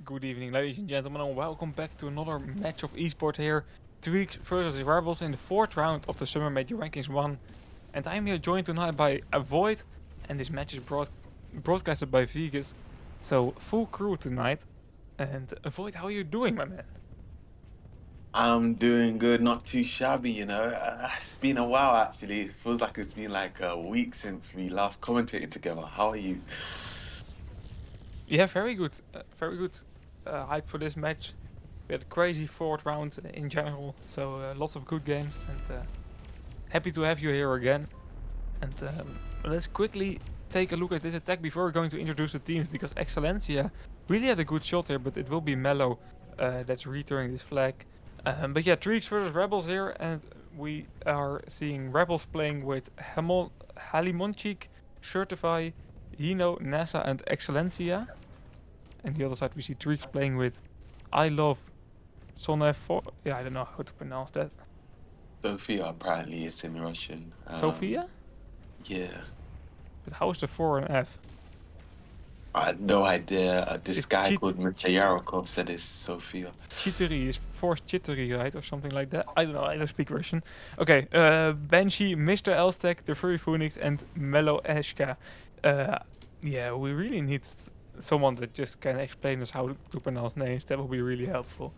Good evening, ladies and gentlemen, and welcome back to another match of esport here. TREEX versus Rebels in the fourth round of the Summer Major Rankings 1. And I'm here joined tonight by Avoid, and this match is broadcasted by Vegas. So, full crew tonight. And Avoid, how are you doing, my man? I'm doing good, not too shabby, It's been a while actually. It feels like it's been like a week since we last commentated together. How are you? Yeah, very good. Very good hype for this match. We had a crazy fourth round in general, so lots of good games, and happy to have you here again. And let's quickly take a look at this attack before we're going to introduce the teams, because Excellencia really had a good shot here, but it will be Mellow that's returning this flag. But yeah, TREEX versus Rebels here, and we are seeing Rebels playing with Halimonchik, Certify, Hino, NASA, and Excellencia. And the other side we see TREEX playing with I Love Sonev. Yeah, I don't know how to pronounce that. Sophia apparently is in Russian. Sophia? Yeah, But how is the 4 and F? I had no idea. This It's guy called Mr. Yarakov said it's Sophia. Chittery is forced chittery, right? Or something like that. I don't know, I don't speak Russian. Okay, Banshee, Mr. Elstek, the Furry Phoenix, and Mellow Eshka. Uh, yeah, we really need someone that just can explain us how to pronounce names. That will be really helpful.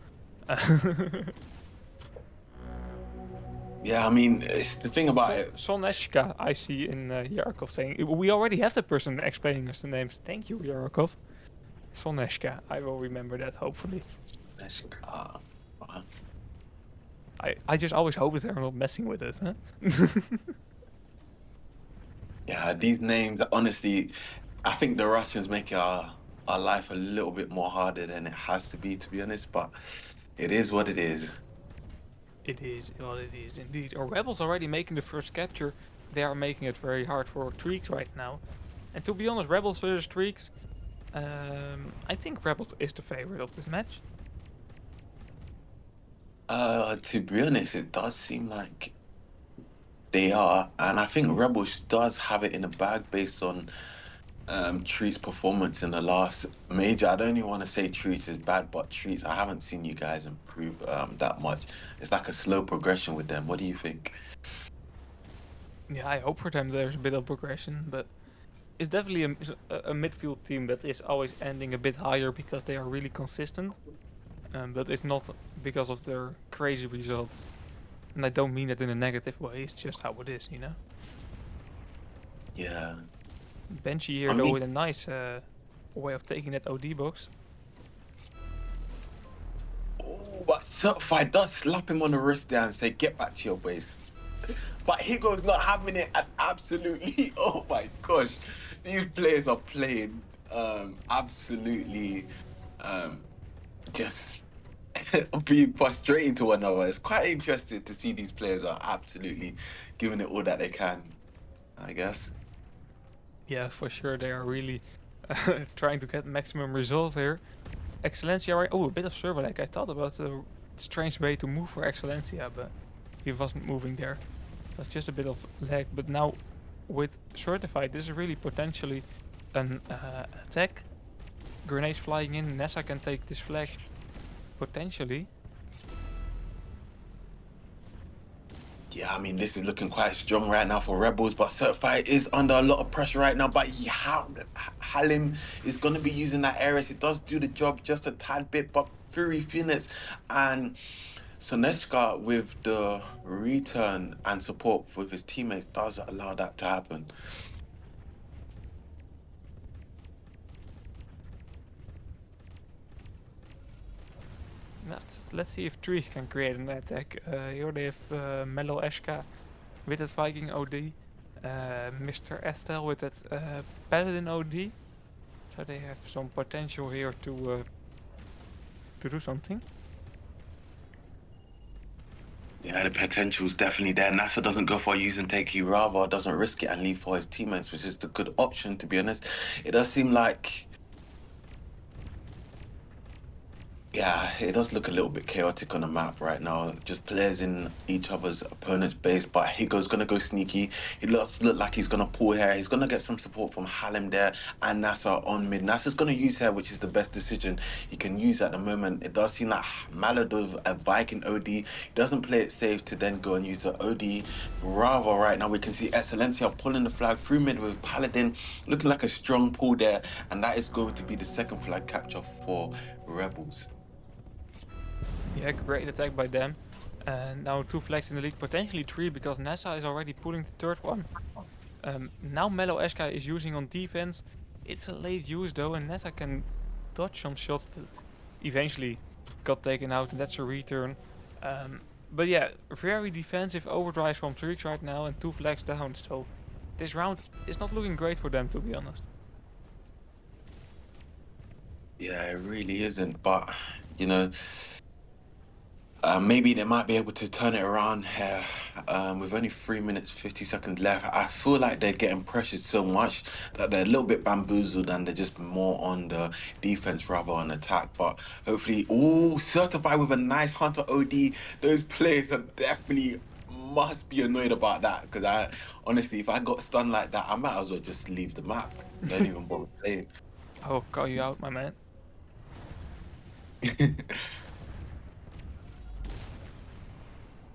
Yeah, I mean, it's the thing about it. Soneshka, I see in Yarakov saying. We already have the person explaining us the names. Thank you, Yarakov. Soneshka, I will remember that, hopefully. Uh, I just always hope that they're not messing with us, huh? yeah, these names, honestly, I think the Russians make our life a little bit more harder than it has to be honest. But it is what it is. It is what it is indeed. Our rebels already making the first capture. They are making it very hard for TREEX right now. And to be honest, Rebels versus TREEX, I think Rebels is the favorite of this match. To be honest, it does seem like they are, and I think Rebels does have it in the bag based on Treat's performance in the last major. I don't even want to say Treats is bad, but Treats, I haven't seen you guys improve that much. It's like a slow progression with them. What do you think? Yeah, I hope for them there's a bit of progression, but it's definitely a midfield team that is always ending a bit higher because they are really consistent. But it's not because of their crazy results. And I don't mean it in a negative way, it's just how it is, you know? Yeah, Banshee here, I though, mean, with a nice way of taking that OD box. oh, but Certify does slap him on the wrist there and say, "Get back to your base." But Higo's not having it, and absolutely, oh my gosh, these players are playing absolutely just being frustrating to one another. It's quite interesting to see these players are absolutely giving it all that they can, I guess. Yeah, for sure, they are really trying to get maximum result here. Excellencia, right? Oh, a bit of server lag. I thought about a strange way to move for Excellencia, but he wasn't moving there. That's just a bit of lag. But now with Certified, this is really potentially an attack. Grenades flying in. Nessa can take this flag potentially. Yeah, I mean, this is looking quite strong right now for Rebels, but Certified is under a lot of pressure right now. But Halim is going to be using that Ares. It does do the job just a tad bit, but Fury Phoenix and Soneshka with the return and support with his teammates does allow that to happen. Let's see if Trees can create an attack. Here they have Mellow Eshka with that Viking OD. Mr. Estel with that Paladin OD. So they have some potential here to do something. Yeah, the potential is definitely there. NASA doesn't go for a use and take. He rather doesn't risk it and leave for his teammates, which is the good option, to be honest. It does seem like Yeah, it does look a little bit chaotic on the map right now. Just players in each other's opponent's base, but Higo's gonna go sneaky. He looks look like he's gonna pull hair. He's gonna get some support from Halim there and Nasser on mid. Nasser's gonna use hair, which is the best decision he can use at the moment. It does seem like Malad with a Viking OD. He doesn't play it safe to then go and use the OD. Rather, right now we can see Excelencia pulling the flag through mid with Paladin, looking like a strong pull there, and that is going to be the second flag capture for Rebels. Yeah, great attack by them. And now two flags in the lead, potentially three, because Nessa is already pulling the third one. Now Mellow Eshka is using on defense. It's a late use though, and Nessa can dodge some shots, but eventually got taken out, and that's a return. But yeah, very defensive overdrive from TREEX right now, and two flags down. So this round is not looking great for them, to be honest. Yeah, it really isn't. But you know, maybe they might be able to turn it around here. With only 3 minutes 50 seconds left, I feel like they're getting pressured so much that they're a little bit bamboozled and they're just more on the defense rather on attack. But hopefully, oh, certified with a nice Hunter OD. Those players are definitely must be annoyed about that because I honestly, if I got stunned like that, I might as well just leave the map. Don't even bother playing. I will call you out, my man.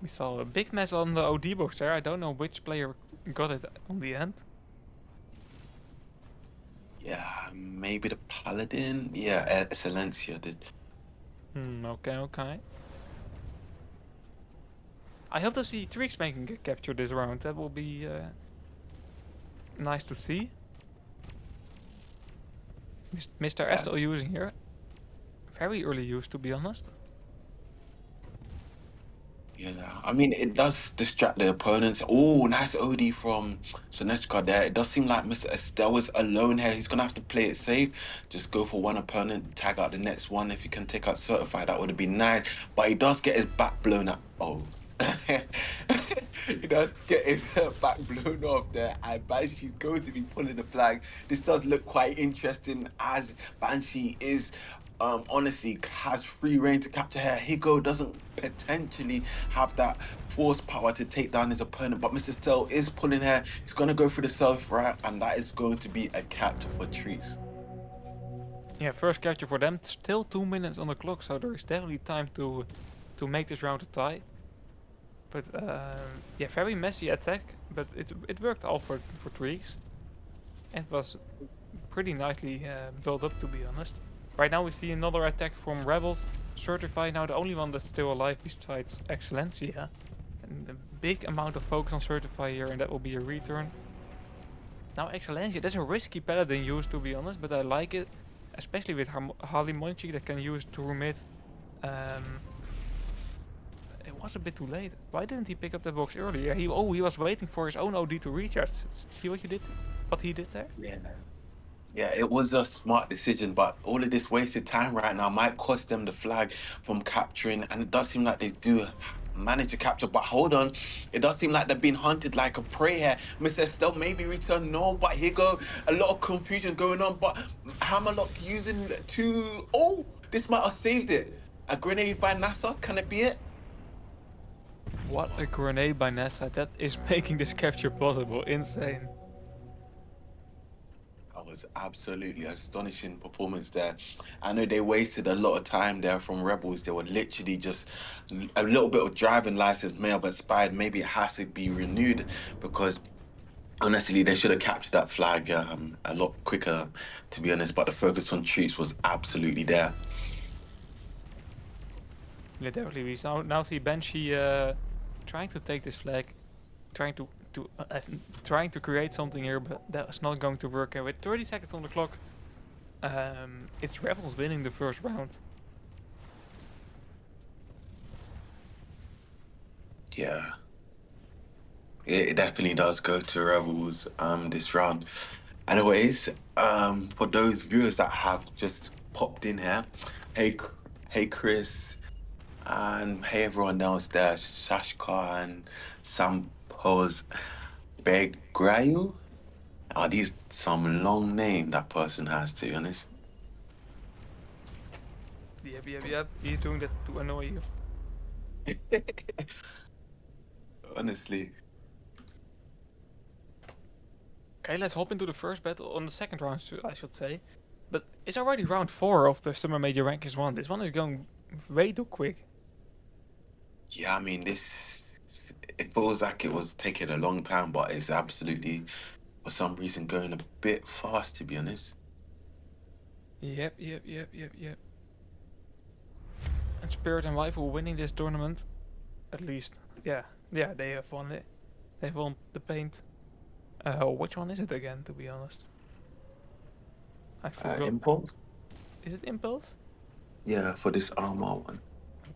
We saw a big mess on the OD box there. I don't know which player got it on the end. Yeah, maybe the Paladin. Yeah, Silencia did. Okay, okay. I hope to see Trix making a capture this round. That will be nice to see. Mr. Yeah. Estel using here. Very early use, to be honest. Yeah, I mean, it does distract the opponents. Oh, nice OD from Soneshka there. It does seem like Mr. Estelle is alone here. He's gonna have to play it safe. Just go for one opponent, tag out the next one. If he can take out Certified, that would have been nice. But he does get his back blown up. Oh. He does get his back blown off there. And Banshee's going to be pulling the flag. This does look quite interesting as Banshee is honestly has free reign to capture her. Higo doesn't potentially have that force power to take down his opponent, but Mr. Stell is pulling her. He's going to go through the self right, and that is going to be a capture for Trees. Yeah, first capture for them. Still 2 minutes on the clock, so there is definitely time to make this round a tie. But yeah, very messy attack, but it worked all for Trees. And was pretty nicely built up, to be honest. Right now we see another attack from Rebels. Certify now the only one that's still alive besides Excellencia. And a big amount of focus on Certify here, and that will be a return. Now Excellencia, that's a risky paladin use, to be honest, but I like it. Especially with Halimonchi that can use to mid. Um, it was a bit too late. Why didn't he pick up the box earlier? He was waiting for his own OD to recharge. See what you did? What he did there? Yeah. Yeah, it was a smart decision, but all of this wasted time right now might cost them the flag from capturing, and it does seem like they do manage to capture. But hold on, it does seem like they're being hunted like a prey here. Mr. Estelle maybe return, no, but here go a lot of confusion going on. But Hammerlock using two. Oh, this might have saved it. A grenade by NASA, can it be it? What a grenade by Nessa. That is making this capture possible. Insane. That was absolutely astonishing performance there. I know they wasted a lot of time there from Rebels. They were literally just a little bit of driving license may have expired. Maybe it has to be renewed because honestly, they should have captured that flag a lot quicker, to be honest. But the focus on Treats was absolutely there. Yeah, definitely. We now see Banshee trying to take this flag, trying trying to create something here, but that was not going to work. And with 30 seconds on the clock, it's Rebels winning the first round. Yeah, it definitely does go to Rebels this round. Anyways, for those viewers that have just popped in here, hey, hey, Chris. And hey everyone else there, Shashka and Sampos Begrayu. Are these some long name that person has, to be honest? Yep, yep, yep. He's doing that to annoy you. Honestly. Okay, let's hop into the first battle on the second round, I should say. But it's already round 4 of the Summer Major Rankings 1. This one is going way too quick. Yeah, I mean, this it feels like it was taking a long time, but it's absolutely for some reason going a bit fast, to be honest. Yep, yep, yep, yep, yep. And Spirit and Waifu winning this tournament. At least, yeah. Yeah, they have won it. They've won the paint. Which one is it again, to be honest? I forgot. Impulse? Is it Impulse? Yeah, for this armor one.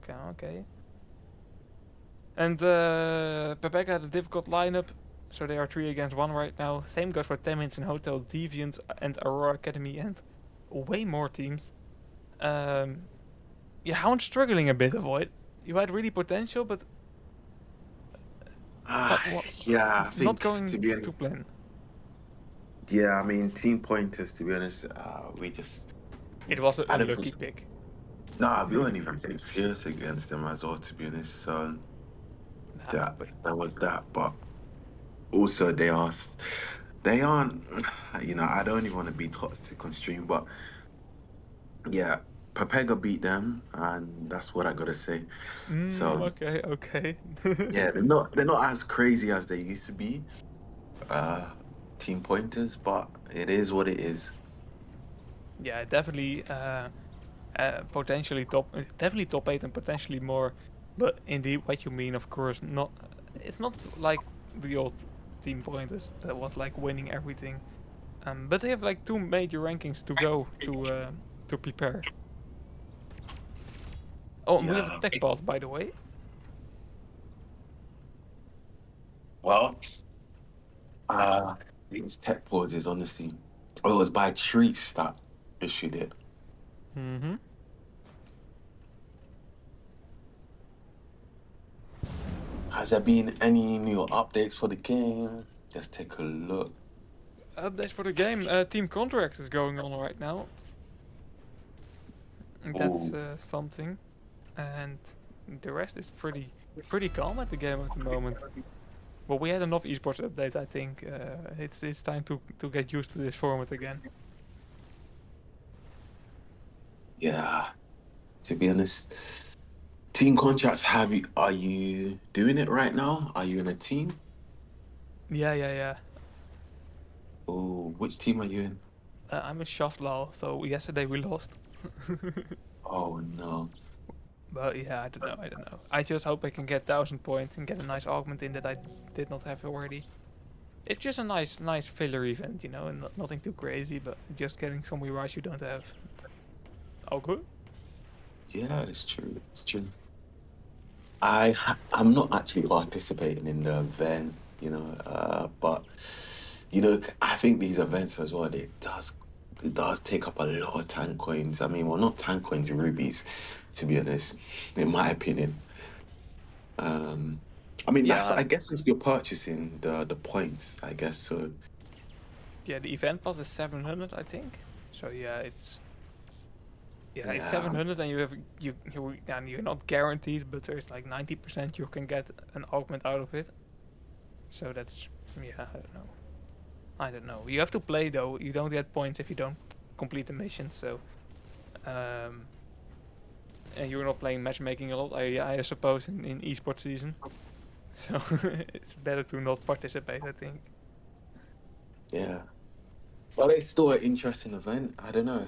Okay, okay. And Pepeka had a difficult lineup, so they are 3 against 1 right now. Same goes for 10 Minutes in Hotel, Deviant, and Aurora Academy, and way more teams. Um, yeah, Hound's struggling a bit, Avoid. You had really potential, but Ah, not yeah, I not think going to be to honest, plan. yeah, I mean, team pointers, to be honest, we just, It was I a don't lucky think, pick. nah, we weren't even being serious against them as well, to be honest. So Nah, that but that was that. But also, they aren't, I don't even want to be toxic on stream, but yeah, Papega beat them, and that's what I gotta say. So okay, okay. yeah, they're not as crazy as they used to be, uh, team pointers, but it is what it is. Yeah, definitely. Potentially definitely top 8 and potentially more. But indeed, what you mean, of course, not. It's not like the old team pointers that was like winning everything. But they have like 2 major rankings to go to prepare. Oh, and we have a Yeah. tech pass, by the way. Well, these tech pauses, honestly. Oh, it was by TREEX that issued it. Mm-hmm. Has there been any new updates for the game? Let's take a look. Updates for the game. Team contract is going on right now. That's Oh, something, and the rest is pretty calm at the game at the moment. Well, we had enough esports updates. I think it's time to get used to this format again. yeah. To be honest, team contracts. Are you doing it right now? Are you in a team? Yeah, yeah, yeah. Oh, which team are you in? I'm in Shaftlal, so yesterday we lost. Oh no. But yeah, I don't know. I don't know. I just hope I can get 1,000 points and get a nice augment in that I did not have already. It's just a nice filler event, and nothing too crazy, but just getting some rewards you don't have. All good. Yeah, it's true. It's true. I'm not actually participating in the event, but I think these events as well, it does take up a lot of tank coins. I mean, well, not tank coins, rubies, to be honest, in my opinion. Um, I mean, that's Yeah, I guess if you're purchasing the points, I guess so. yeah. The event pass is 700, I think. So yeah, it's Yeah, 700, and and you're not guaranteed, but there's like 90% you can get an augment out of it. So that's yeah, I don't know. I don't know. You have to play though. You don't get points if you don't complete the mission. So um, and you're not playing matchmaking a lot, I suppose, in esports season. So it's better to not participate, I think. yeah. But it's still an interesting event. I don't know.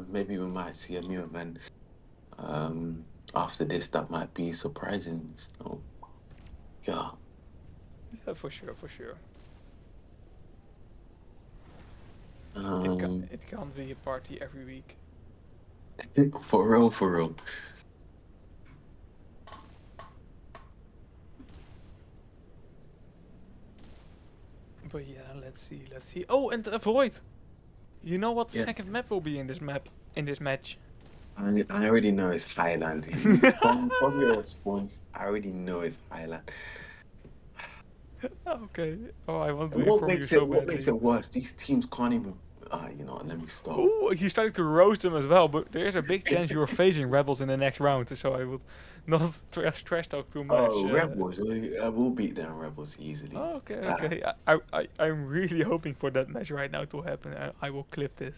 Maybe we might see a new event after this that might be surprising. So yeah. Yeah, for sure, for sure. Um, It can't be a party every week. for real, for real. But yeah, let's see, let's see. Oh, and avoid. You know what Yeah. second map will be in this match? I already know it's Highland. From your response, I already know it's Highland. Okay. Oh, I want to And what inform you makes it so what makes badly. it worse? These teams can't even. You know what? Let me stop. Ooh, he started to roast them as well, but there's a big chance you're facing Rebels in the next round, so I would not trash talk too much. Oh, Rebels. We'll beat them Rebels easily. Okay, Uh, okay. I'm really hoping for that match right now to happen. I will clip this.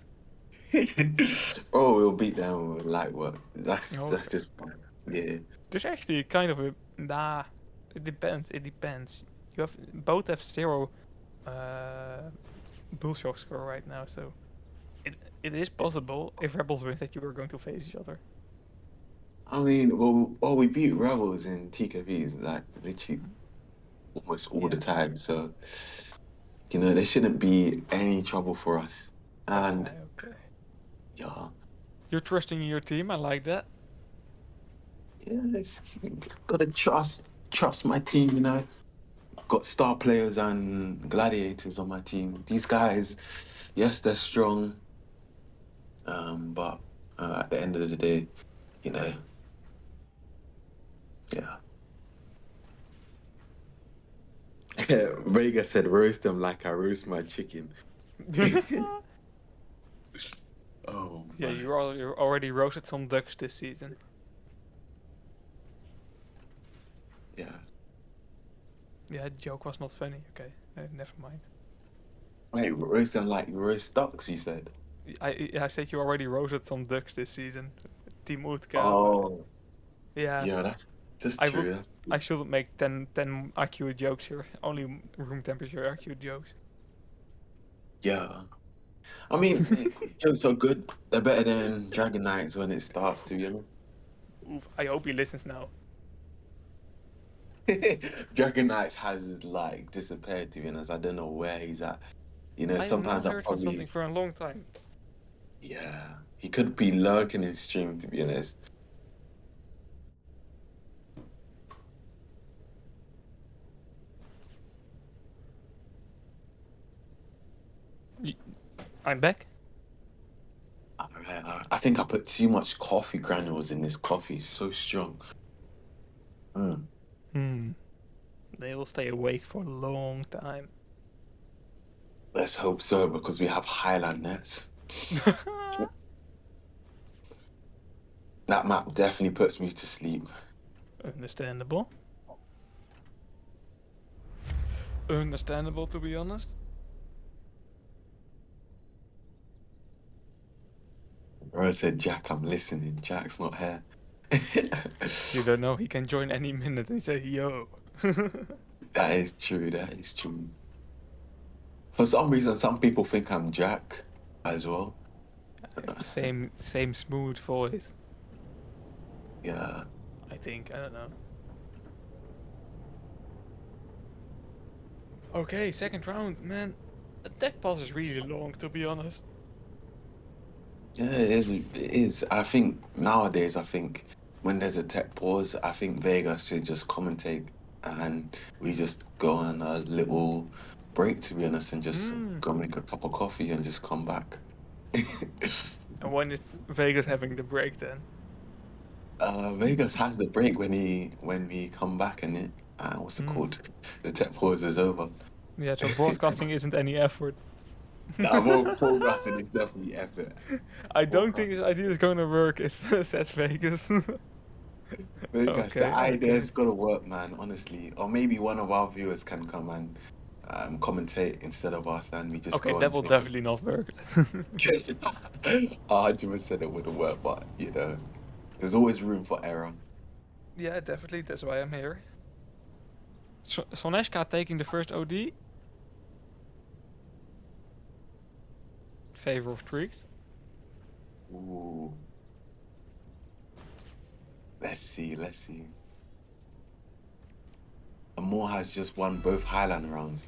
oh, we'll beat them with light work. That's Okay. just fine. Yeah. There's actually kind of a nah. It depends. It depends. You have both have zero bullshock score right now, so it is possible if Rebels wins that you are going to face each other. I mean, well, we beat Rebels in TKVs like literally almost all the Yeah. time. So, you know, there shouldn't be any trouble for us. And Okay. Okay. yeah, You're trusting in your team. I like that. yeah, it's gotta trust my team, you know. Got star players and gladiators on my team. These guys, yes, they're strong, but at the end of the day, you know, yeah. Vega said, roast them like I roast my chicken. Oh Yeah, my, you already roasted some ducks this season. yeah. Yeah, joke was not funny. Okay, never mind. Wait, roast them like you roast ducks, you said? I said you already roasted some ducks this season. Team Utka, but Oh, yeah, yeah, that's just I would. true. That's I true. shouldn't make 10 accurate jokes here. Only room temperature accurate jokes. Yeah. I mean, jokes are good. They're better than Dragon Knights when it starts to, you know? Oof, I hope he listens now. Dragon Knights has like disappeared, to be honest. I don't know where he's at. You know, I have not sometimes I heard from something probably, for a long time. yeah, he could be lurking in stream, to be honest. Y- I'm back. I think I put too much coffee granules in this coffee. It's so strong. Mm. Hmm. They will stay awake for a long time. Let's hope so, because we have Highland nets. That map definitely puts me to sleep. Understandable. Understandable, to be honest. Bro said, Jack, I'm listening. Jack's not here. You don't know. He can join any minute and say, "Yo." That is true. That is true. For some reason, some people think I'm Jack as well. I have the same smooth voice. Yeah. I think. I don't know. Okay, second round, man. Attack pass is really long, to be honest. Yeah, it is. I think nowadays, I think when there's a tech pause, I think Vegas should just commentate and we just go on a little break, to be honest, and just Hmm. go make a cup of coffee and just come back. And when is Vegas having the break then? Vegas has the break when we come back and what's it Hmm. called? The tech pause is over. Yeah, so broadcasting isn't any effort. Now, more forecasting is definitely effort. I don't think this Forecasting. idea is gonna work, says Vegas. Vegas, the Okay, idea's okay. got to work, man, honestly. Or maybe one of our viewers can come and commentate instead of us and we just Okay, go that and will take it. definitely not work. 100% it wouldn't work, but, you know, there's always room for error. Yeah, definitely. That's why I'm here. Soneshka taking the first OD. Favor of TREEX. Ooh, let's see, let's see. Amor has just won both Highland rounds.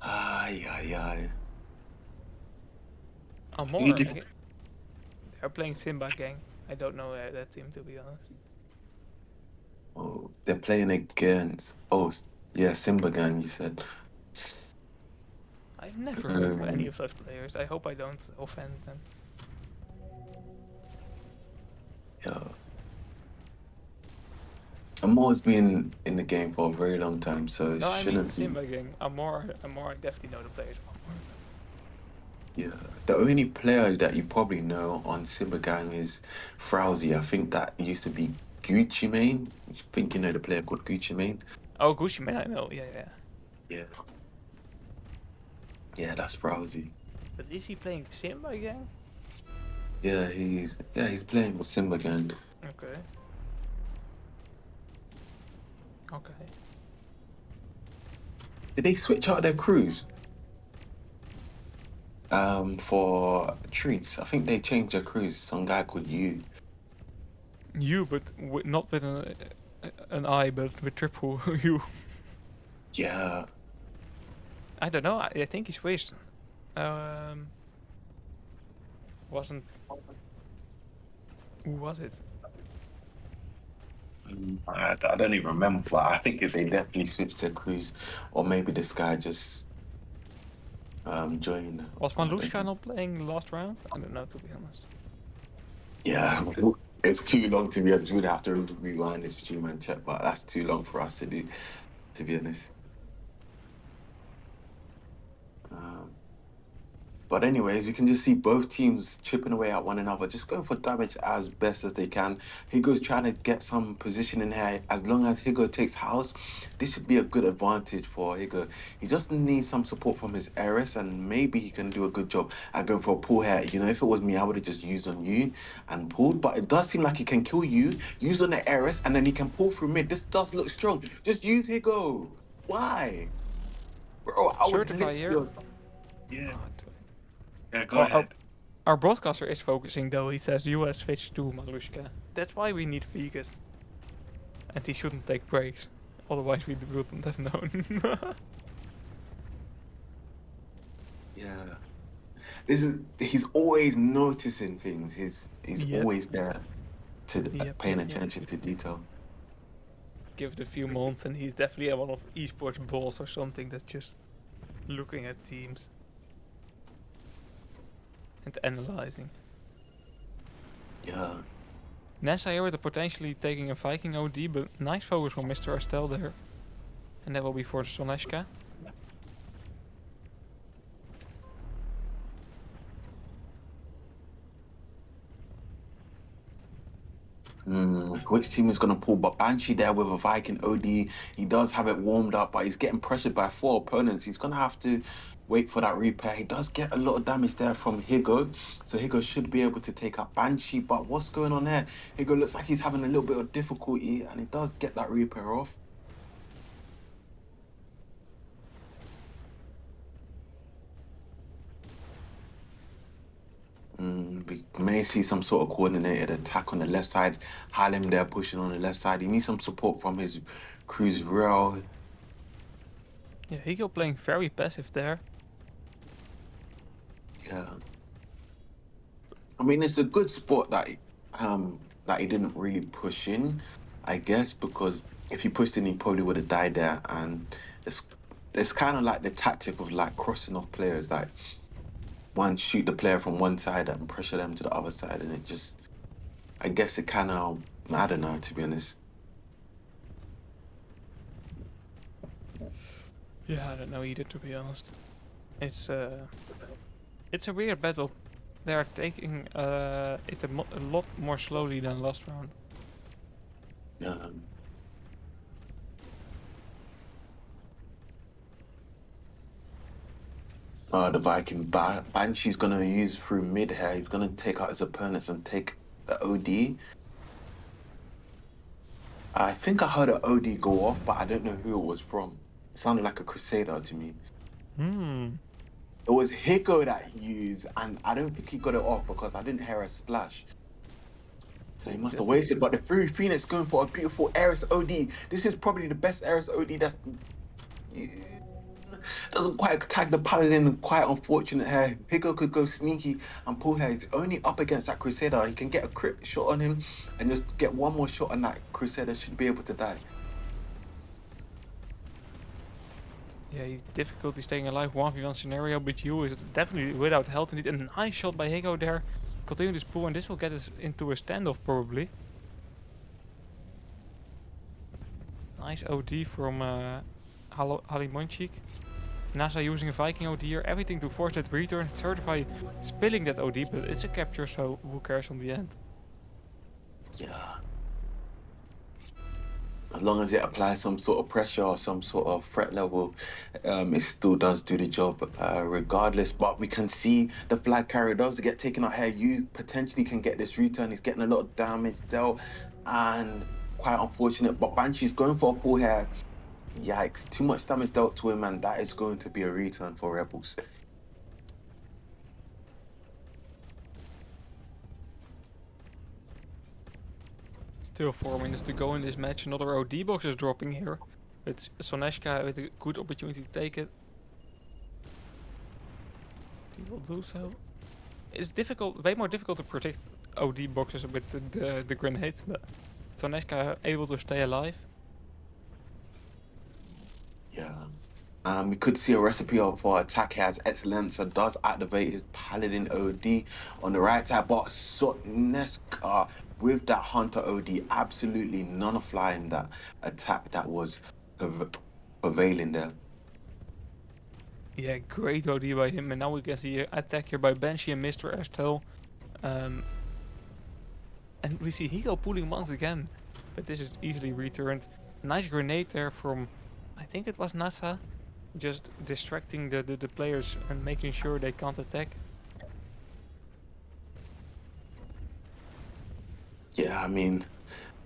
Ay, ay, ay. Who Amor, did? they're playing Simba Gang. I don't know that team, to be honest. Oh, they're playing against. Oh, yeah, Simba Gang, you said. I've never heard of any Um, of those players. I hope I don't offend them. yeah. Amor's been in the game for a very long time, so it No, I mean shouldn't be. Simba Gang. Amor, I definitely know the players of Amor. Yeah, the only player that you probably know on Gang is Frowsy. I think that used to be Gucci Mane. I think you know the player called Gucci Mane. Oh, Gucci man, I know. Yeah, yeah. Yeah, yeah, that's Frowsy. But is he playing Simba again? Yeah, he's playing with Gang. Okay. Okay. Did they switch out their crews for treats? I think they changed their crews. Some guy called you. You, but not with an I, but with triple U. Yeah, I don't know. I think he switched. Um, wasn't. Who was it? I don't even remember, but I think they definitely switched their crews, or maybe this guy just joined. Was I don't Malushka know. not playing the last round? I don't know, to be honest. Yeah, it's too long to be honest. We'd have to rewind the stream and check, but that's too long for us to do, to be honest. Um, But anyways, you can just see both teams chipping away at one another, just going for damage as best as they can. Higo's trying to get some position in here. As long as Higo takes house, this should be a good advantage for Higo. He just needs some support from his heiress, and maybe he can do a good job at going for a pull here. You know, if it was me, I would have just used on you and pulled. But it does seem like he can kill you, use on the heiress, and then he can pull through mid. This does look strong. Just use Higo. Why? Bro, I would Certify here. literally. Yeah, Oh, yeah, go our, our ahead. our broadcaster is focusing though. He says US switch to Malushka. That's why we need Vegas, and he shouldn't take breaks. Otherwise, we wouldn't have known. Yeah. He's always noticing things. He's Yep. always there to Yep. paying Yep. Yep. attention to detail. Give it a few months, and he's definitely one of esports balls or something that's just looking at teams and analyzing. Yeah. Nessa here with the potentially taking a Viking OD, but nice focus from Mr. Astel there. And that will be for Soneshka. Which team is gonna pull? But Banshee there with a Viking OD. He does have it warmed up, but he's getting pressured by four opponents. He's gonna have to wait for that repair. He does get a lot of damage there from Higo, so Higo should be able to take out Banshee. But what's going on here? Higo looks like he's having a little bit of difficulty, and he does get that repair off. We may see some sort of coordinated attack on the left side. Halim there pushing on the left side. He needs some support from his crew's rail. Yeah, Higo playing very passive there. Yeah. I mean, it's a good spot that he didn't really push in, I guess, because if he pushed in, he probably would have died there. And it's it's kind of like the tactic of like crossing off players, like one shoot the player from one side and pressure them to the other side, and it just I guess it kind of I don't know, to be honest. Yeah, I don't know either, to be honest. It's it's a weird battle. They are taking it a lot more slowly than last round. Yeah. The Banshee's gonna use through mid here. He's gonna take out his opponents and take the OD. I think I heard an OD go off, but I don't know who it was from. It sounded like a Crusader to me. Hmm. It was Hiko that he used, and I don't think he got it off because I didn't hear a splash. So he Ooh, must have that's wasted. But the Fury Phoenix going for a beautiful Eris OD. This is probably the best Eris OD that's doesn't quite tag the Paladin. Quite unfortunate here. Higo could go sneaky and pull here. He's only up against that Crusader. He can get a crit shot on him and just get one more shot on that Crusader. Should be able to die. yeah, he's difficulty staying alive 1v1 scenario, but you is definitely without health indeed. A nice shot by Higo there. Continue this pull, and this will get us into a standoff probably. Nice OD from Halimonchik. NASA using a Viking OD here, everything to force that return, certify spilling that OD, but it's a capture, so who cares on the end? Yeah. As long as it applies some sort of pressure or some sort of threat level, it still does do the job, regardless. But we can see the flag carrier does get taken out here. You potentially can get this return. He's getting a lot of damage dealt, and quite unfortunate. But Banshee's going for a pull here. Yikes! Too much damage dealt to him, and that is going to be a return for Rebels. Still 4 minutes to go in this match. Another OD box is dropping here. But Soneshka with a good opportunity to take it. He will do so. It's difficult, way more difficult to predict OD boxes with the grenades, but Soneshka able to stay alive. Yeah. We could see a recipe for attack here as Excellenza does activate his Paladin OD on the right side, but Sotneska with that Hunter OD absolutely nullifying that attack that was prevailing there. Yeah, great OD by him. And now we can see an attack here by Banshee and Mr. Estelle. Um, and we see Higo pulling once again. But this is easily returned. Nice grenade there from, I think it was NASA. Just distracting the players and making sure they can't attack. Yeah, I mean,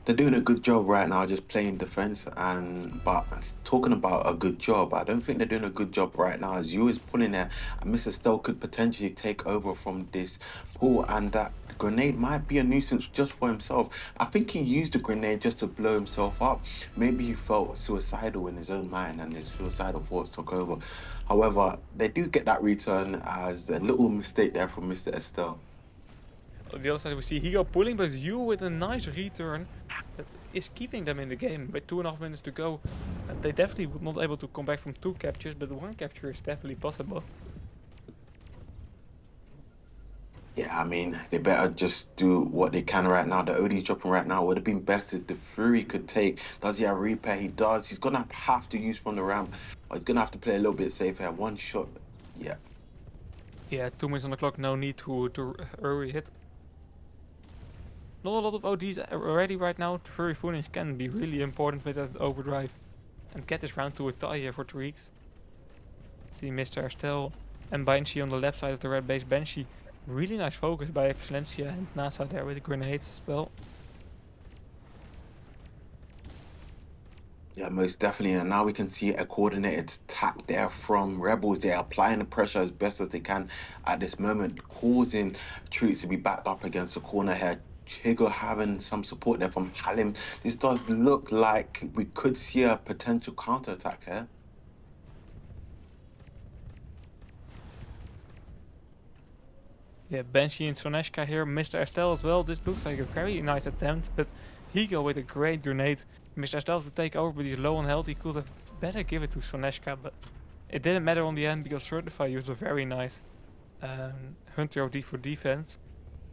they're doing a good job right now, just playing defense. And but talking about a good job, I don't think they're doing a good job right now. As you is pulling there, and Mr. Stell could potentially take over from this pool, and that grenade might be a nuisance just for himself. I think he used the grenade just to blow himself up. Maybe he felt suicidal in his own mind, and his suicidal thoughts took over. However, they do get that return as a little mistake there from Mr. Estelle. On the other side, we see Higo pulling, but you with a nice return that is keeping them in the game with 2.5 minutes to go. They definitely would not able to come back from 2 captures, but 1 capture is definitely possible. Yeah, I mean, they better just do what they can right now. The OD's dropping right now. Would have been best if the Fury could take. Does he have repair? He does. He's gonna have to use from the ramp. Or he's gonna have to play a little bit safer. One shot. Yeah. Yeah, 2 minutes on the clock, no need to hurry hit. Not a lot of ODs already right now. Furry Phoenix can be really important with that overdrive and get this round to a tie here for TREEX. See Mr. Estelle and Banshee on the left side of the red base. Banshee, really nice focus by Excellencia and NASA there with the grenades as well. Yeah, most definitely. And now we can see a coordinated attack there from Rebels. They're applying the pressure as best as they can at this moment, causing troops to be backed up against the corner here. Chigo having some support there from Halim. This does look like we could see a potential counterattack here. Yeah, Banshee and Soneshka here. Mr. Estelle as well. This looks like a very nice attempt, but Higo with a great grenade. Mr. Estelle to take over, but he's low on health. He could have better give it to Soneshka, but it didn't matter on the end because Certify used a very nice Hunter OD for defense.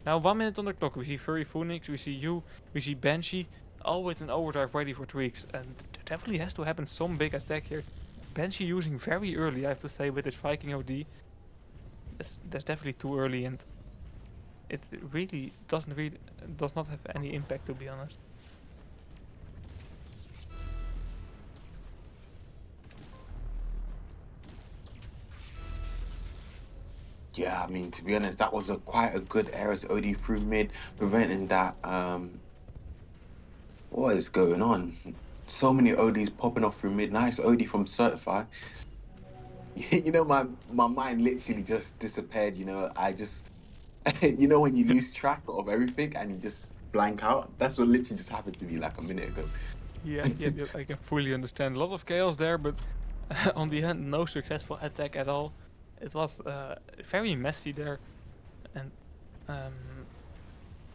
Now 1 minute on the clock. We see Furry Phoenix, we see you, we see Banshee, all with an overdrive ready for tweaks. And there definitely has to happen some big attack here. Banshee using very early, I have to say, with his Viking OD. That's definitely too early, and it really does not have any impact, to be honest. Yeah, I mean, to be honest, that was a quite a good Ares OD through mid, preventing that. What is going on? So many ODs popping off through mid. Nice OD from Certify. You know, my mind literally just disappeared. You know, I just, you know, when you lose track of everything and you just blank out. That's what literally just happened to me like a minute ago. Yeah, I can fully understand. A lot of chaos there, but on the end, no successful attack at all. It was very messy there, and um,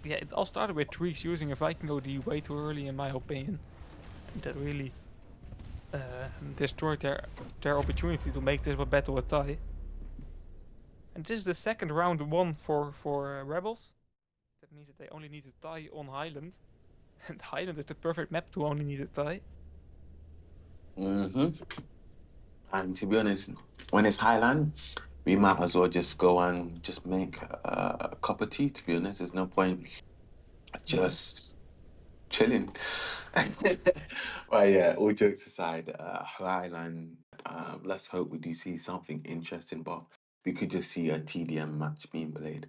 yeah, it all started with TREEX using a Viking OD way too early, in my opinion. That really destroyed their opportunity to make this battle a tie. And this is the second round won for Rebels. That means that they only need a tie on Highland, and Highland is the perfect map to only need a tie. hmm And to be honest, when it's Highland, we might as well just go and just make a cup of tea. To be honest, there's no point Yeah. just chilling. But yeah, all jokes aside, Highland. Let's hope we do see something interesting. But we could just see a TDM match being played.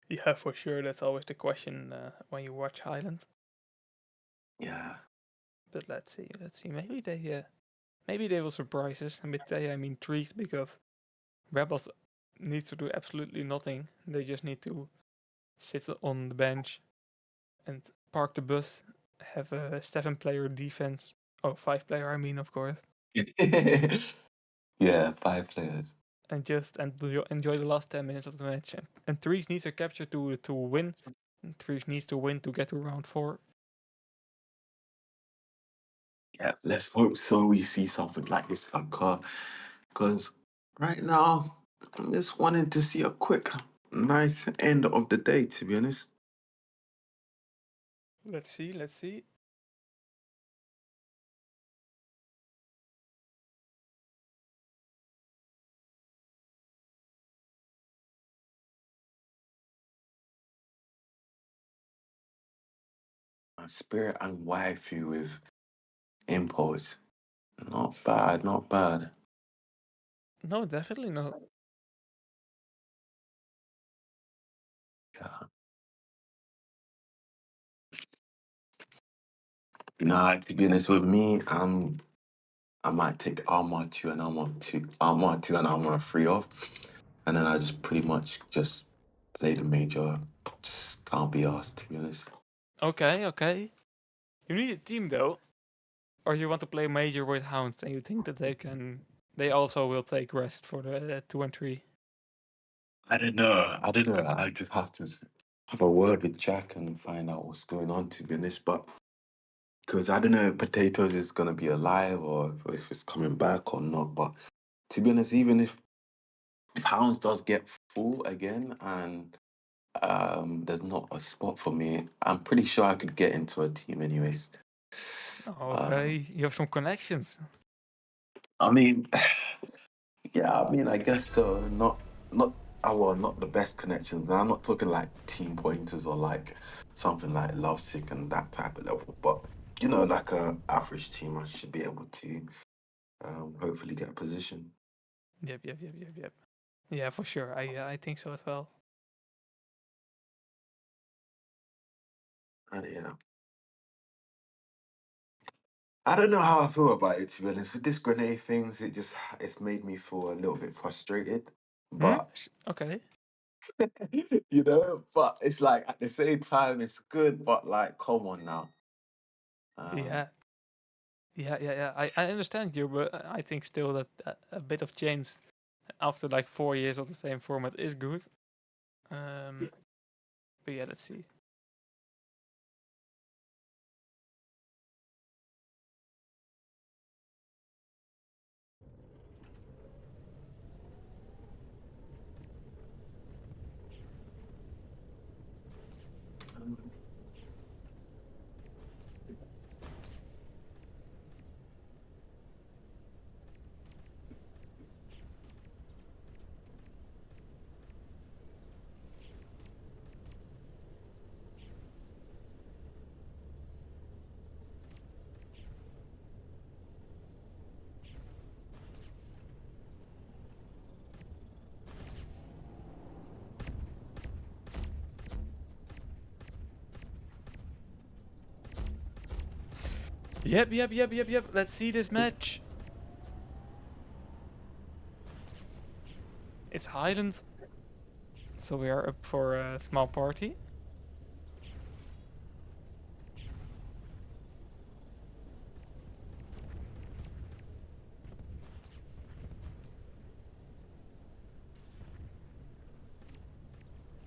Yeah, for sure. That's always the question when you watch Highland. Yeah. But let's see. Let's see. Maybe they will surprise us. And with they, I mean TREEX, because Rebels needs to do absolutely nothing. They just need to sit on the bench and park the bus, have a 7-player defense. Oh, 5-player, I mean, of course. Yeah, 5 players. And just enjoy the last 10 minutes of the match. And TREEX needs a capture to win. And TREEX needs to win to get to round 4. Yeah, let's hope so. We see something like this occur. Because right now, I'm just wanting to see a quick, nice end of the day, to be honest. Let's see, let's see. Spirit and waifu with impulse. Not bad, not bad. No, definitely not. Yeah. Nah, to be honest with me, I might take armor 2 and armor 2 and armor 3 off. And then I just pretty much just play the major. Just can't be asked, to be honest. Okay, okay. You need a team though. Or you want to play major with hounds and you think that they also will take rest for the 2 and 3. I don't know. I don't know. I just have to have a word with Jack and find out what's going on, to be honest. But because I don't know if Potatoes is going to be alive or if it's coming back or not. But to be honest, even if Hounds does get full again and there's not a spot for me, I'm pretty sure I could get into a team anyways. Um, Okay, you have some connections. I mean, yeah, I mean, I guess so. Not, well, not the best connections. I'm not talking like team pointers or like something like Lovesick and that type of level, but like a average team, I should be able to hopefully get a position. Yep, yep, yep, yep, yep. Yeah, for sure. I think so as well. And I don't know how I feel about it, to be honest. With this grenade things, it's made me feel a little bit frustrated. Hmm? But Okay. but it's like at the same time it's good, but like come on now. Um Yeah. Yeah, yeah, yeah. I understand you, but I think still that a bit of change after like 4 years of the same format is good. Um, but yeah, let's see. Yep, yep, yep, yep, yep. Let's see this match. It's Highland, so we are up for a small party.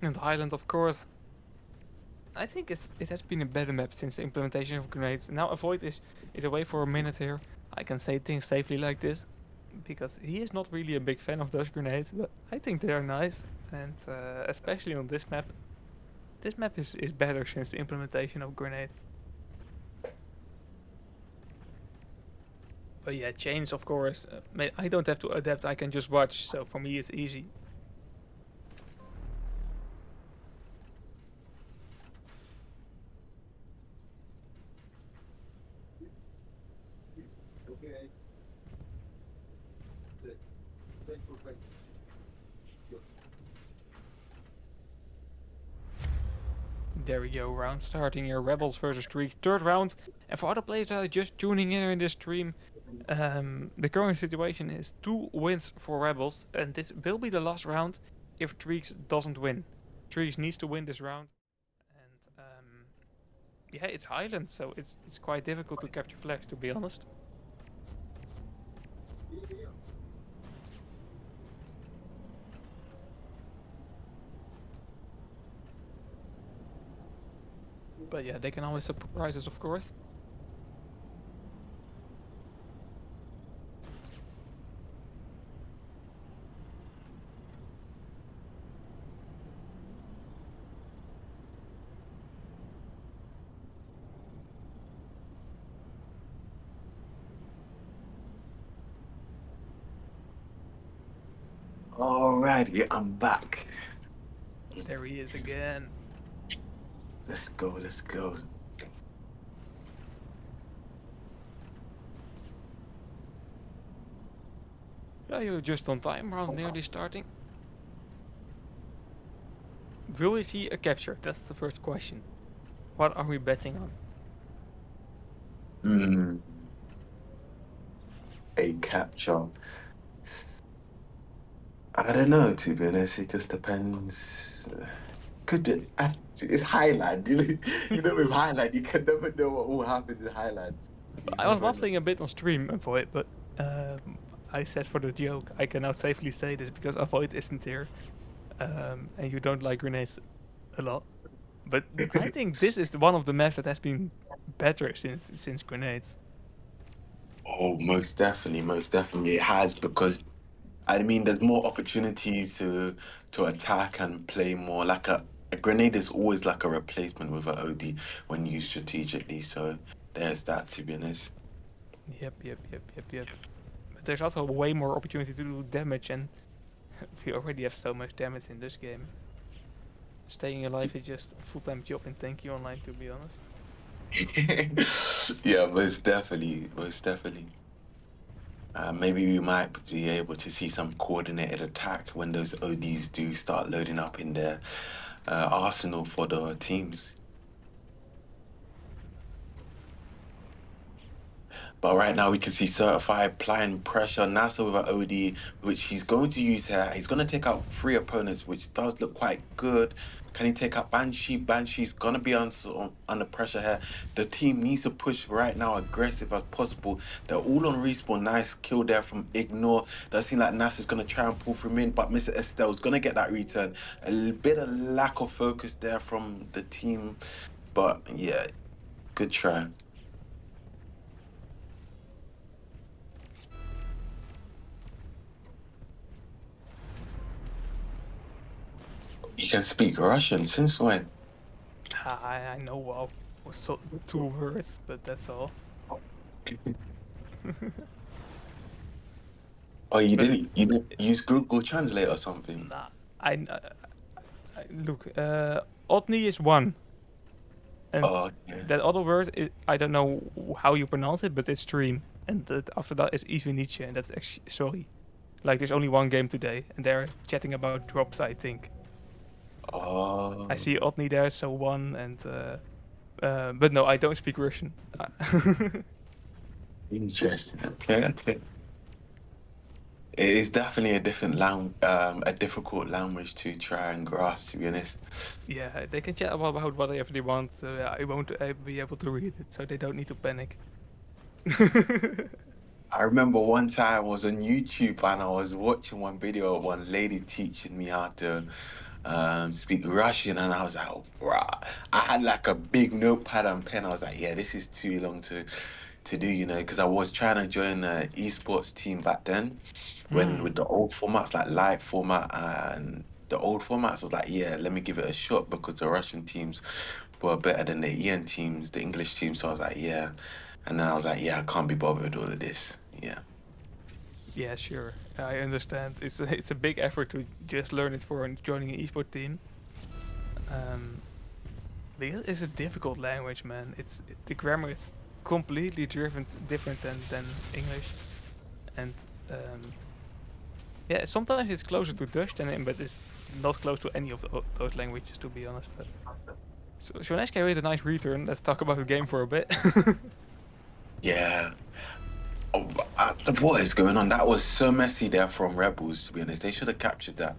And Highland, of course, I think it has been a better map since the implementation of grenades. Now Avoid is away for a minute here. I can say things safely like this, because he is not really a big fan of those grenades, but I think they are nice. And especially on this map. This map is better since the implementation of grenades. But yeah, chains, of course. I don't have to adapt. I can just watch. So for me, it's easy. There we go. Round starting here. Rebels versus TREEX. Third round. And for other players that are just tuning in this stream, the current situation is 2 wins for Rebels, and this will be the last round if TREEX doesn't win. TREEX needs to win this round, and yeah, it's Highland, so it's quite difficult to capture flags, to be honest. But yeah, they can always surprise us, of course. Alrighty, I'm back. There he is again. Let's go, let's go. Yeah, you're just on time, round nearly starting. Will we see a capture? That's the first question. What are we betting on? Hmm. A capture. I don't know, to be honest. It just depends. Could it? It's Highland. You know, with Highland, you can never know what will happen in Highland. You I was never know. waffling a bit on stream, Avoid, but I said for the joke, I can now safely say this because Avoid isn't here, and you don't like grenades a lot. But I think this is one of the maps that has been better since grenades. Oh, most definitely it has because I mean, there's more opportunities to attack and play more. Like a grenade is always like a replacement with an OD when used strategically. So there's that, to be honest. Yep. But there's also way more opportunity to do damage, and we already have so much damage in this game. Staying alive is just a full-time job in Tanky Online, to be honest. Yeah, most definitely, most definitely. Maybe we might be able to see some coordinated attack when those ODs do start loading up in their arsenal for the teams. But right now we can see Certified applying pressure. NASA with an OD, which he's going to use here. He's going to take out 3 opponents, which does look quite good. Can he take out Banshee? Banshee's going to be under pressure here. The team needs to push right now, aggressive as possible. They're all on respawn. Nice kill there from Ignore. Does seem like NASA's going to try and pull from in, but Mr. Estelle's going to get that return. Bit of lack of focus there from the team. But yeah, good try. You can speak Russian since when? I know so 2 words, but that's all. Oh, But you didn't use Google Translate or something? nah, look. Otni is one, and Oh, yeah. that other word is, I don't know how you pronounce it, but it's stream, and after that is Izvinice, and that's actually sorry. Like there's only one game today, and they're chatting about drops. I think I Oh, see Otni there, so one, and but no, I don't speak Russian. interesting. Okay, okay. It is definitely a a difficult language to try and grasp, to be honest. Yeah, they can chat about whatever they want. I won't be able to read it, so they don't need to panic. I remember one time I was on YouTube and I was watching one video of one lady teaching me how to speak Russian, and I was like, oh, bruh. I had like a big notepad and pen. I was like, yeah, this is too long to do, because I was trying to join the esports team back then when Hmm. with the old formats like live format and the old formats. I was like, yeah, let me give it a shot because the Russian teams were better than the EN teams, the English teams. So I was like, yeah. And then I was like, yeah, I can't be bothered with all of this. Yeah. Yeah, sure. I understand. It's a big effort to just learn it for joining an esport team. Um, because it's a difficult language, man. The grammar is completely different than English, and um, yeah, sometimes it's closer to Dutch but it's not close to any of those languages, to be honest. But so Shoneska made a nice return. Let's talk about the game for a bit. Yeah. Oh, what is going on? That was so messy there from Rebels, to be honest. They should have captured that.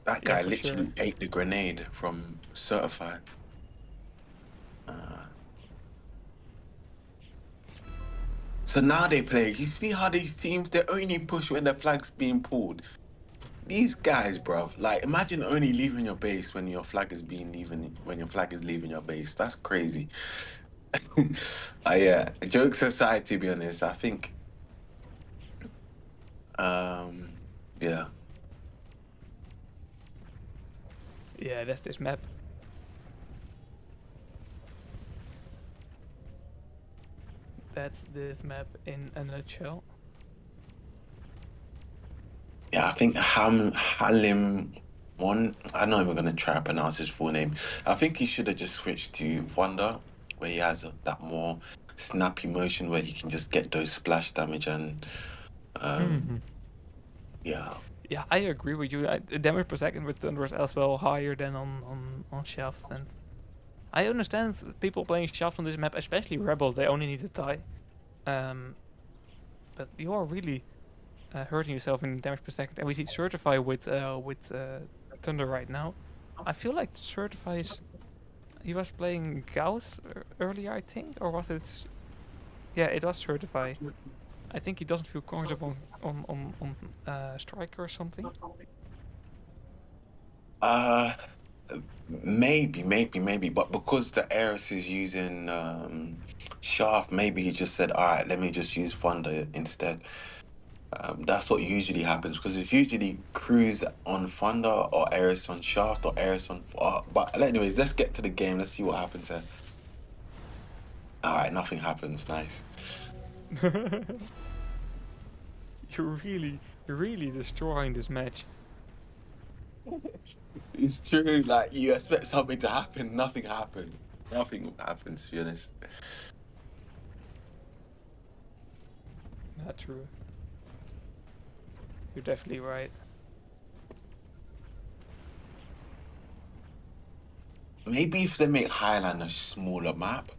That Yeah, guy for sure. literally ate the grenade from Certified. Uh, so now they play. You see how these teams, they only push when the flag's being pulled. These guys, bruv, like imagine only leaving your base when your flag is being leaving when your flag is leaving your base. That's crazy. Yeah, jokes aside, to be honest, I think um yeah. Yeah, that's this map. That's this map in a nutshell. Yeah, I think Halim one. I'm not even gonna try to pronounce his full name. I think he should have just switched to Wonder, where he has that more snappy motion where he can just get those splash damage and Hmm. yeah, Yeah, I agree with you. The damage per second with Thunder is as well higher than on Shaft, and I understand people playing Shaft on this map, especially Rebel. They only need a tie. Um, but you are really hurting yourself in damage per second. And we see Certify with Thunder right now. I feel like Certify is he was playing Gauss earlier, I think, or was it? Yeah, it was Certify. I think he doesn't feel comfortable on Striker or something. uh, maybe, but because the Eris is using Shaft, maybe he just said, all right, let me just use Thunder instead. That's what usually happens because it's usually Cruise on Thunder or Eris on Shaft or Eris on. But anyways, let's get to the game. Let's see what happens here. All right, nothing happens. Nice. You're really destroying this match. It's true. Like you expect something to happen, nothing happens. Nothing happens. To be honest. Not true. You're definitely right. Maybe if they make Highland a smaller map.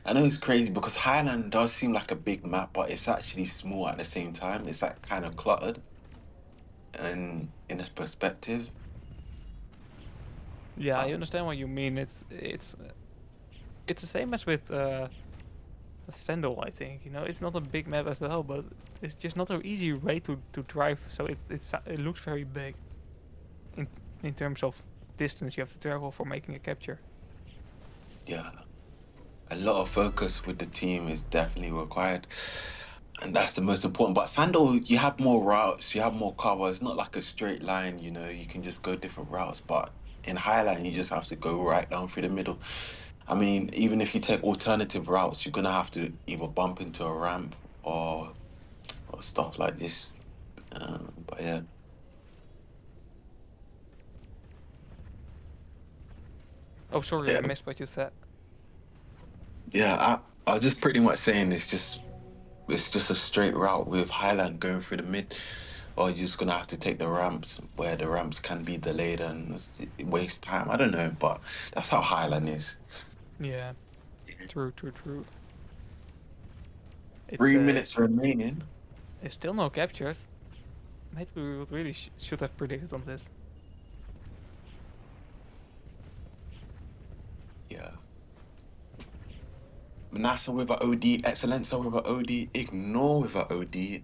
I know it's crazy because Highland does seem like a big map, but it's actually small at the same time. It's like kind of cluttered and in a perspective. Yeah, I Um, understand what you mean. It's the same as with Sandal, I think. You know, it's not a big map as well, but it's just not an easy way to drive. So it looks very big in in terms of distance you have to travel for making a capture. yeah, a lot of focus with the team is definitely required. And that's the most important. But Sandal, you have more routes, you have more cover. It's not like a straight line, you can just go different routes. But in Highline, you just have to go right down through the middle. I mean, even if you take alternative routes, you're gonna have to either bump into a ramp or stuff like this. But yeah, Oh, sorry, I yeah, missed what you said. yeah. I was just pretty much saying it's just a straight route with Highland going through the mid, or you're just gonna have to take the ramps where the ramps can be delayed and waste time. I don't know, but that's how Highland is. Yeah, true. It's 3 minutes remaining. it's still no captures. Maybe we would really should have predicted on this. Yeah. Manasa with a OD, Excellenza with a OD, Ignore with a OD.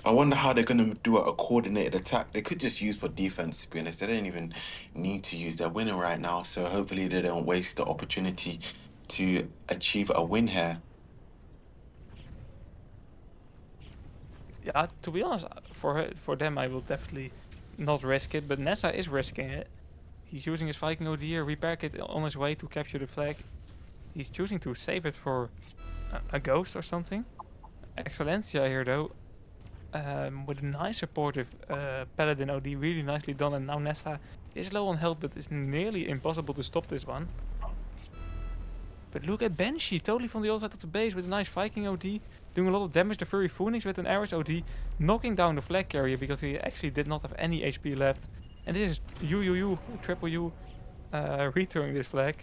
I wonder how they're gonna do a coordinated attack. They could just use for defense, to be honest. They don't even need to use. They're winning right now, so hopefully they don't waste the opportunity to achieve a win here. Yeah, to be honest, for them, I will definitely not risk it. But Nessa is risking it. He's using his Viking OD here, repair kit on his way to capture the flag. He's choosing to save it for a ghost or something. Excellencia here though, with a nice supportive Paladin OD, really nicely done. And now Nesta is low on health, but it's nearly impossible to stop this one. But look at Banshee, totally from the other side of the base with a nice Viking OD, doing a lot of damage to Furry Phoenix with an Ares OD, knocking down the flag carrier because he actually did not have any HP left. And this is triple U, returning this flag.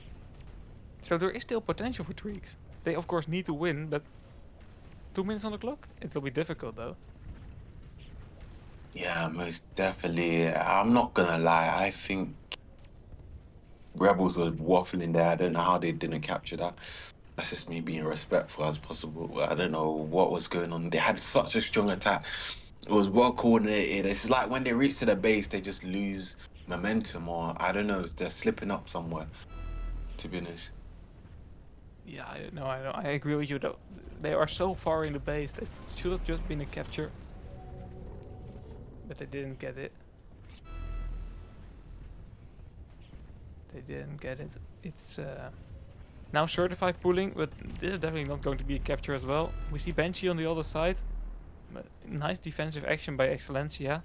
So there is still potential for TREEX. They of course need to win, but 2 minutes on the clock? It will be difficult though. Yeah, most definitely. I'm not gonna lie. I think Rebels was waffling there. I don't know how they didn't capture that. That's just me being respectful as possible. I don't know what was going on. They had such a strong attack. It was well coordinated. It's like when they reach to the base, they just lose momentum, or I don't know, they're slipping up somewhere. To be honest. Yeah, I don't know. I agree with you though. They are so far in the base. That should have just been a capture, but they didn't get it. They didn't get it. It's now certified pulling, but this is definitely not going to be a capture as well. We see Banshee on the other side. Nice defensive action by Excellencia.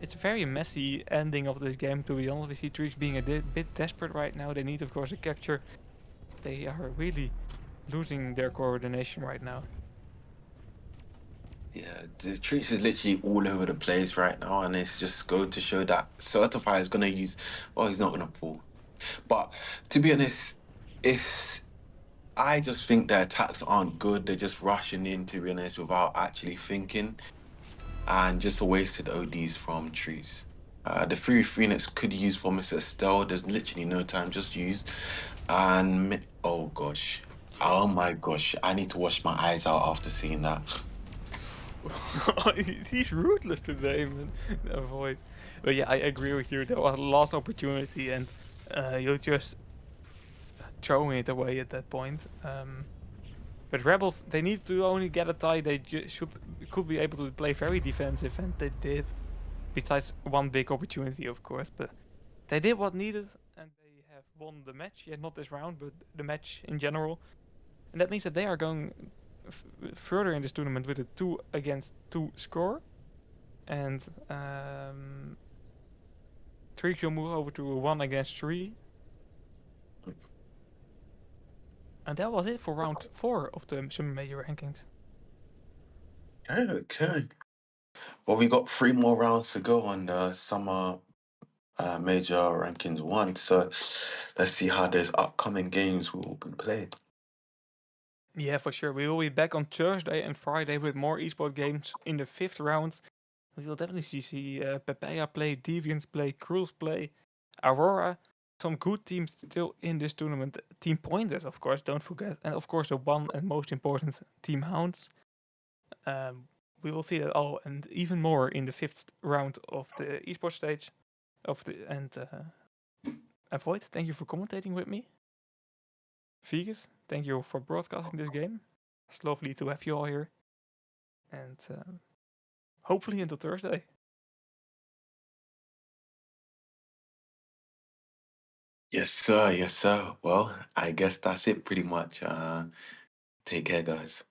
It's a very messy ending of this game, to be honest. We see TREEX being a bit desperate right now. They need, of course, a capture. They are really losing their coordination right now. Yeah, the treats is literally all over the place right now, and it's just going to show that Certify is going to use. Well, he's not going to pull. But to be honest, it's. I just think their attacks aren't good. They're just rushing in, to be honest, without actually thinking, and just a wasted ODs from trees. The Fury Phoenix could use for Mr. Estelle. There's literally no time, just use. And oh gosh, oh Jeez. my gosh, I need to wash my eyes out after seeing that. He's ruthless today, man. Avoid. But yeah, I agree with you. There was a lost opportunity, and you're just throwing it away at that point. But Rebels, they need to only get a tie. They could be able to play very defensive, and they did. Besides one big opportunity, of course, but they did what needed, and they have won the match. Yeah, not this round, but the match in general. And that means that they are going further in this tournament with a 2-2 score. And Trick will move over to a 1-3. And that was it for round 4 of the Summer Major rankings. Okay. Well, we got 3 more rounds to go on the summer major rankings one. So let's see how those upcoming games will be played. Yeah, for sure. We will be back on Thursday and Friday with more esport games in the 5th round. We will definitely see Papaya play, Deviants play, Cruise play, Aurora. Some good teams still in this tournament. Team Pointers, of course, don't forget. And of course, the one and most important, Team Hounds. Um, we will see that all and even more in the 5th round of the esports stage. Avoid, thank you for commentating with me. Vegas, thank you for broadcasting this game. It's lovely to have you all here. And hopefully until Thursday. Yes, sir. Yes, sir. Well, I guess that's it pretty much. Take care, guys.